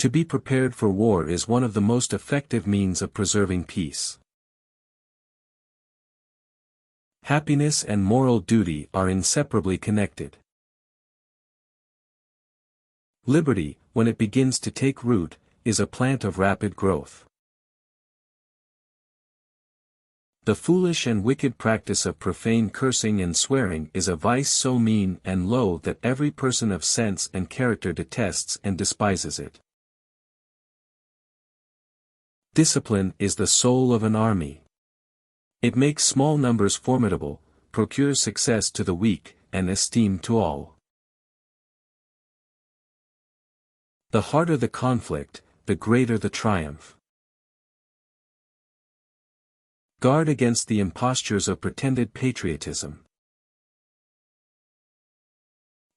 To be prepared for war is one of the most effective means of preserving peace. Happiness and moral duty are inseparably connected. Liberty, when it begins to take root, is a plant of rapid growth. The foolish and wicked practice of profane cursing and swearing is a vice so mean and low that every person of sense and character detests and despises it. Discipline is the soul of an army. It makes small numbers formidable, procures success to the weak, and esteem to all. The harder the conflict, the greater the triumph. Guard against the impostures of pretended patriotism.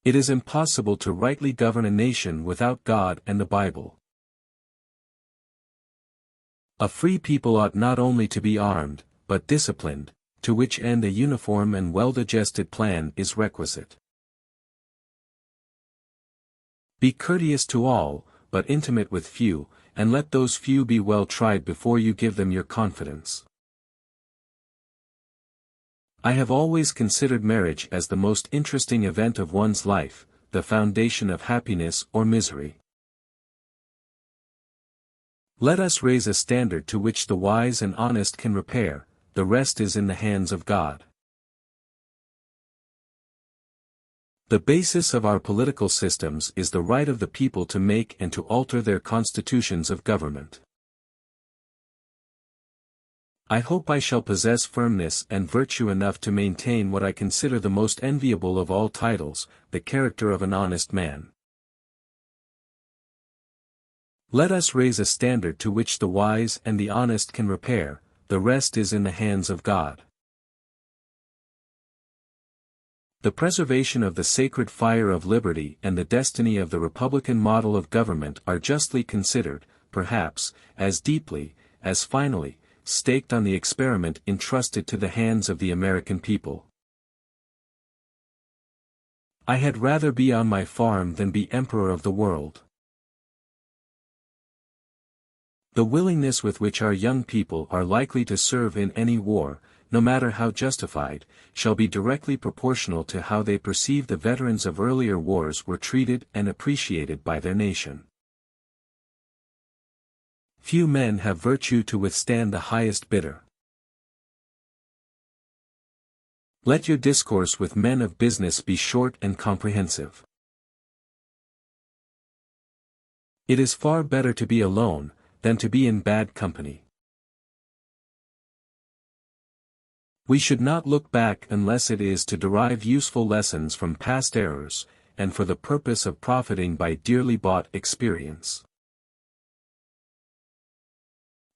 It is impossible to rightly govern a nation without God and the Bible. A free people ought not only to be armed, but disciplined, to which end a uniform and well-digested plan is requisite. Be courteous to all, but intimate with few, and let those few be well tried before you give them your confidence. I have always considered marriage as the most interesting event of one's life, the foundation of happiness or misery. Let us raise a standard to which the wise and honest can repair, the rest is in the hands of God. The basis of our political systems is the right of the people to make and to alter their constitutions of government. I hope I shall possess firmness and virtue enough to maintain what I consider the most enviable of all titles, the character of an honest man. Let us raise a standard to which the wise and the honest can repair, the rest is in the hands of God. The preservation of the sacred fire of liberty and the destiny of the republican model of government are justly considered, perhaps, as deeply, as finally, staked on the experiment entrusted to the hands of the American people. I had rather be on my farm than be emperor of the world. The willingness with which our young people are likely to serve in any war, no matter how justified, shall be directly proportional to how they perceive the veterans of earlier wars were treated and appreciated by their nation. Few men have virtue to withstand the highest bidder. Let your discourse with men of business be short and comprehensive. It is far better to be alone, than to be in bad company. We should not look back unless it is to derive useful lessons from past errors, and for the purpose of profiting by dearly bought experience.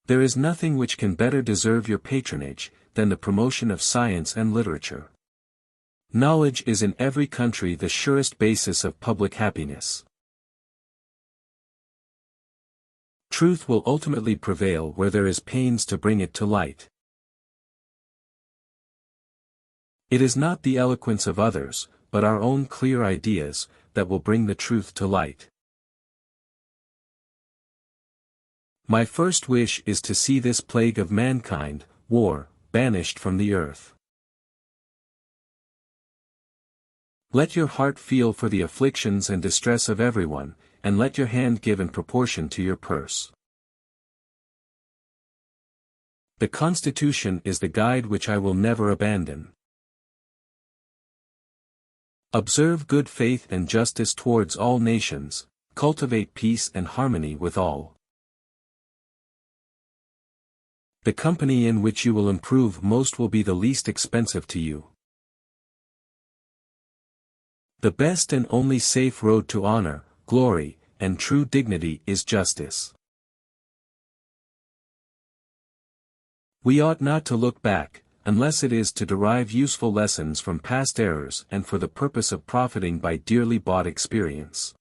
There is nothing which can better deserve your patronage, than the promotion of science and literature. Knowledge is in every country the surest basis of public happiness. Truth will ultimately prevail where there is pains to bring it to light. It is not the eloquence of others, but our own clear ideas, that will bring the truth to light. My first wish is to see this plague of mankind, war, banished from the earth. Let your heart feel for the afflictions and distress of everyone, and let your hand give in proportion to your purse. The Constitution is the guide which I will never abandon. Observe good faith and justice towards all nations, cultivate peace and harmony with all. The company in which you will improve most will be the least expensive to you. The best and only safe road to honor, glory, and true dignity is justice. We ought not to look back, unless it is to derive useful lessons from past errors and for the purpose of profiting by dearly bought experience.